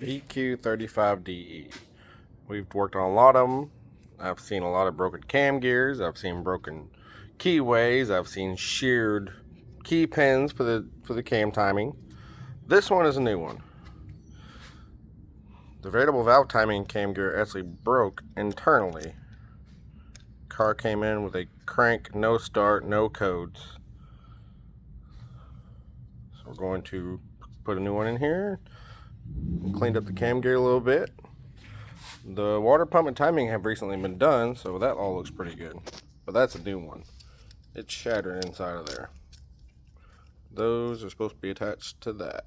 VQ35DE. We've worked on a lot of them. I've seen a lot of broken cam gears. I've seen broken keyways. I've seen sheared key pins for the cam timing. This one is a new one. The variable valve timing cam gear actually broke internally. Car came in with a crank, no start, no codes. So we're going to put a new one in here. Cleaned up the cam gear a little bit. The water pump and timing have recently been done, so that all looks pretty good. But that's a new one. It's shattered inside of there. Those are supposed to be attached to that.